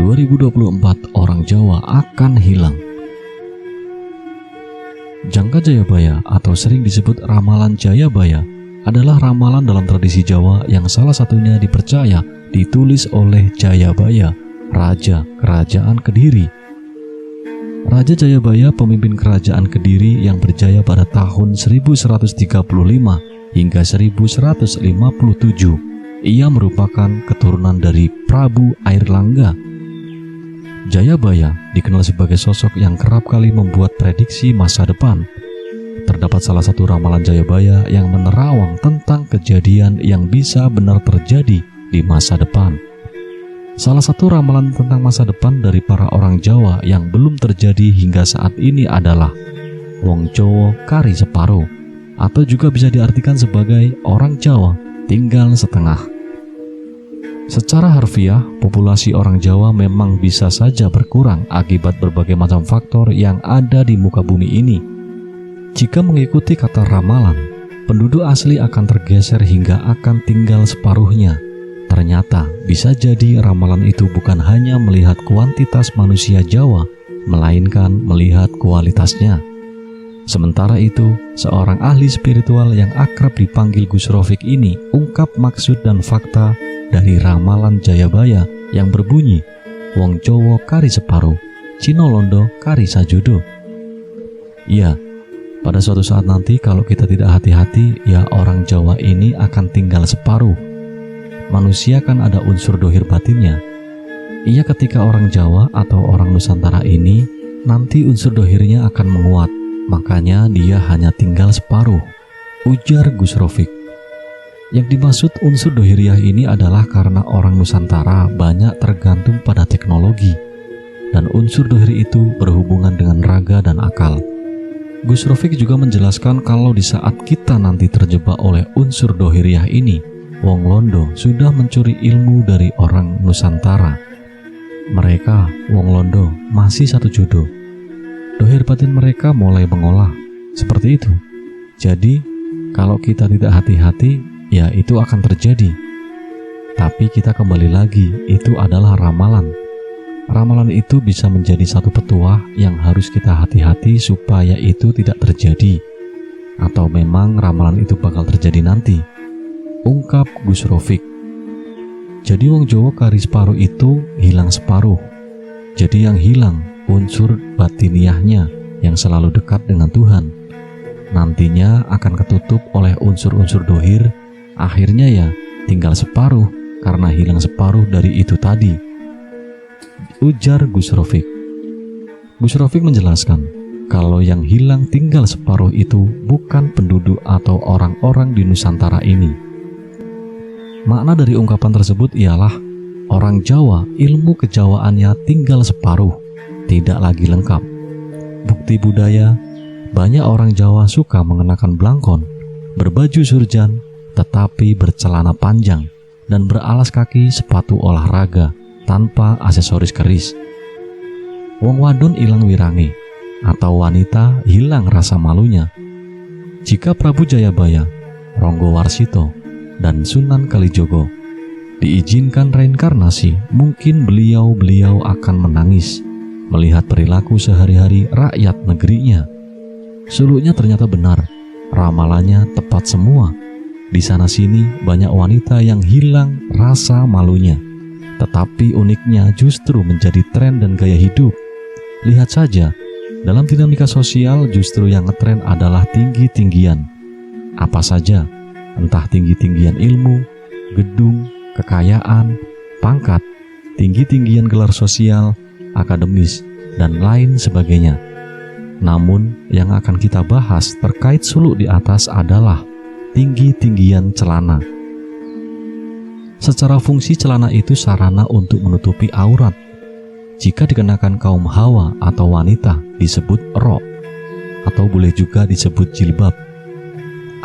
2024 orang Jawa akan hilang. Jangka Jayabaya atau sering disebut ramalan Jayabaya adalah ramalan dalam tradisi Jawa yang salah satunya dipercaya ditulis oleh Jayabaya, Raja Kerajaan Kediri. Raja Jayabaya pemimpin Kerajaan Kediri yang berjaya pada tahun 1135 hingga 1157. Ia merupakan keturunan dari Prabu Airlangga. Jayabaya dikenal sebagai sosok yang kerap kali membuat prediksi masa depan. Terdapat salah satu ramalan Jayabaya yang menerawang tentang kejadian yang bisa benar terjadi di masa depan. Salah satu ramalan tentang masa depan dari para orang Jawa yang belum terjadi hingga saat ini adalah Wong Jowo Kari Separo, atau juga bisa diartikan sebagai orang Jawa tinggal setengah. Secara harfiah, populasi orang Jawa memang bisa saja berkurang akibat berbagai macam faktor yang ada di muka bumi ini. Jika mengikuti kata ramalan, penduduk asli akan tergeser hingga akan tinggal separuhnya. Ternyata bisa jadi ramalan itu bukan hanya melihat kuantitas manusia Jawa, melainkan melihat kualitasnya. Sementara itu, seorang ahli spiritual yang akrab dipanggil Gus Rofik ini ungkap maksud dan fakta dari ramalan Jayabaya yang berbunyi Wong Jowo Kari Separo, Cino Londo Kari Sajodo. Iya, pada suatu saat nanti kalau kita tidak hati-hati, ya orang Jawa ini akan tinggal separuh. Manusia kan ada unsur dohir batinnya. Iya, ketika orang Jawa atau orang Nusantara ini nanti unsur dohirnya akan menguat, makanya dia hanya tinggal separuh, ujar Gus Rofik. Yang dimaksud unsur dohiriah ini adalah karena orang Nusantara banyak tergantung pada teknologi, dan unsur dohir itu berhubungan dengan raga dan akal. Gus Rofik juga menjelaskan kalau di saat kita nanti terjebak oleh unsur dohiriah ini, Wong Londo sudah mencuri ilmu dari orang Nusantara. Mereka, Wong Londo, masih satu jodoh. Dohir batin mereka mulai mengolah, seperti itu. Jadi, kalau kita tidak hati-hati, ya itu akan terjadi. Tapi kita kembali lagi, itu adalah ramalan. Ramalan itu bisa menjadi satu petuah yang harus kita hati-hati supaya itu tidak terjadi. Atau memang ramalan itu bakal terjadi nanti, ungkap Gus Rofik. Jadi Wong Jowo Kari Separo itu hilang separuh. Jadi yang hilang unsur batiniahnya yang selalu dekat dengan Tuhan. Nantinya akan ketutup oleh unsur-unsur dohir. Akhirnya ya tinggal separuh karena hilang separuh dari itu tadi, ujar Gus Rofik. Gus Rofik menjelaskan kalau yang hilang tinggal separuh itu bukan penduduk atau orang-orang di Nusantara ini. Makna dari ungkapan tersebut ialah orang Jawa ilmu kejawaannya tinggal separuh, tidak lagi lengkap. Bukti budaya, banyak orang Jawa suka mengenakan blangkon, berbaju surjan, tetapi bercelana panjang dan beralas kaki sepatu olahraga tanpa aksesoris keris. Wong wadon ilang wirange atau wanita hilang rasa malunya. Jika Prabu Jayabaya, Ronggo Warsito, dan Sunan Kalijogo diizinkan reinkarnasi, mungkin beliau-beliau akan menangis melihat perilaku sehari-hari rakyat negerinya. Suluknya ternyata benar, ramalannya tepat semua. Di sana-sini banyak wanita yang hilang rasa malunya, tetapi uniknya justru menjadi tren dan gaya hidup. Lihat saja, dalam dinamika sosial justru yang ngetren adalah tinggi-tinggian. Apa saja, entah tinggi-tinggian ilmu, gedung, kekayaan, pangkat, tinggi-tinggian gelar sosial, akademis, dan lain sebagainya. Namun, yang akan kita bahas terkait suluk di atas adalah tinggi-tinggian celana. Secara fungsi celana itu sarana untuk menutupi aurat. Jika dikenakan kaum hawa atau wanita disebut rok, atau boleh juga disebut jilbab.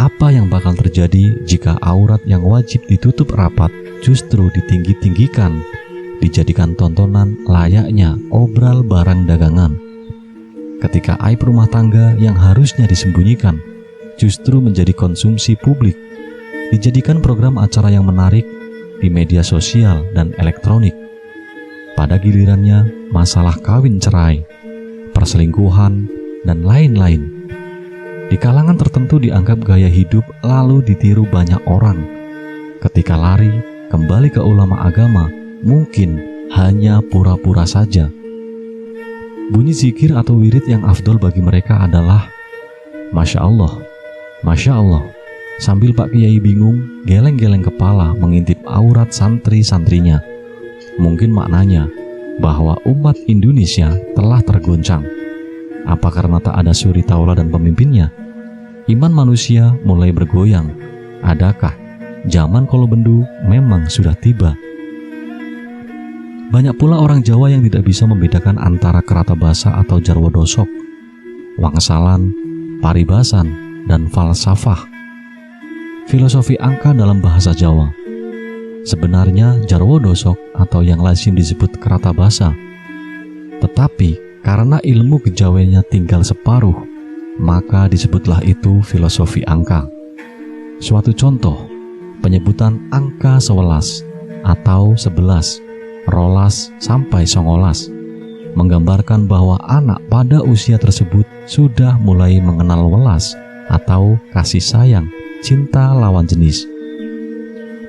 Apa yang bakal terjadi jika aurat yang wajib ditutup rapat justru ditinggi-tinggikan, dijadikan tontonan layaknya obral barang dagangan? Ketika aib rumah tangga yang harusnya disembunyikan justru menjadi konsumsi publik, dijadikan program acara yang menarik di media sosial dan elektronik. Pada gilirannya, masalah kawin cerai, perselingkuhan, dan lain-lain di kalangan tertentu dianggap gaya hidup lalu ditiru banyak orang. Ketika lari kembali ke ulama agama, mungkin hanya pura-pura saja. Bunyi zikir atau wirid yang afdol bagi mereka adalah Masya Allah, Masya Allah, sambil Pak Kiai bingung, geleng-geleng kepala mengintip aurat santri-santrinya. Mungkin maknanya bahwa umat Indonesia telah tergoncang. Apa karena tak ada suri taula dan pemimpinnya? Iman manusia mulai bergoyang. Adakah zaman kolobendu memang sudah tiba? Banyak pula orang Jawa yang tidak bisa membedakan antara kerata basa atau jarwo dosok, wangsalan, paribasan, dan falsafah. Filosofi angka dalam bahasa Jawa sebenarnya jarwo dosok atau yang lazim disebut kerata basa. Tetapi karena ilmu kejawennya tinggal separuh, maka disebutlah itu filosofi angka. Suatu contoh, penyebutan angka 11 atau 11, rolas sampai 19 menggambarkan bahwa anak pada usia tersebut sudah mulai mengenal welas atau kasih sayang, cinta lawan jenis.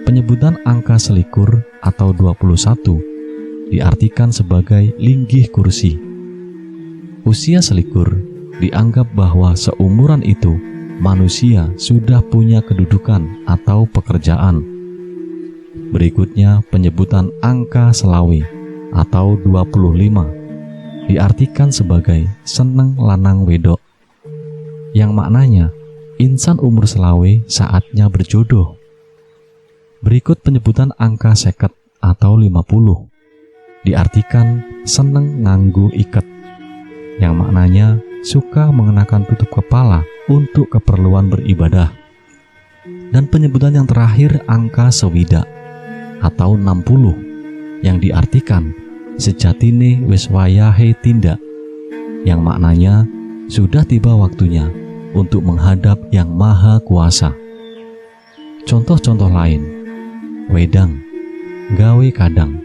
Penyebutan angka selikur atau 21 diartikan sebagai linggih kursi. Usia selikur dianggap bahwa seumuran itu manusia sudah punya kedudukan atau pekerjaan. Berikutnya penyebutan angka selawe atau 25 diartikan sebagai seneng lanang wedok, yang maknanya insan umur selawe saatnya berjodoh. Berikut penyebutan angka 50 atau 50 diartikan seneng nganggo iket, yang maknanya suka mengenakan tutup kepala untuk keperluan beribadah. Dan penyebutan yang terakhir angka sewidak atau 60 yang diartikan sejatine wis wayahe tindak, yang maknanya sudah tiba waktunya untuk menghadap Yang Maha Kuasa. Contoh-contoh lain: wedang, gawe kadang,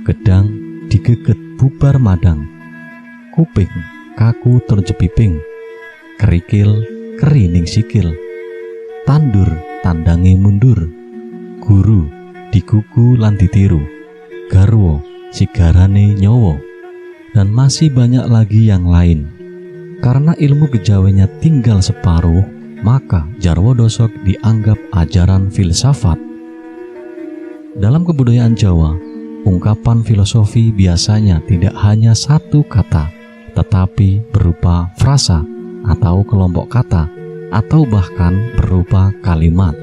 gedang digeget bubar madang, kuping kaku terjepiping, kerikil kerining sikil, tandur tandange mundur, guru digugu lan ditiru, garwo sigarane nyowo, dan masih banyak lagi yang lain. Karena ilmu kejawennya tinggal separuh, maka jarwo dosok dianggap ajaran filsafat. Dalam kebudayaan Jawa, ungkapan filosofi biasanya tidak hanya satu kata, tetapi berupa frasa atau kelompok kata, atau bahkan berupa kalimat.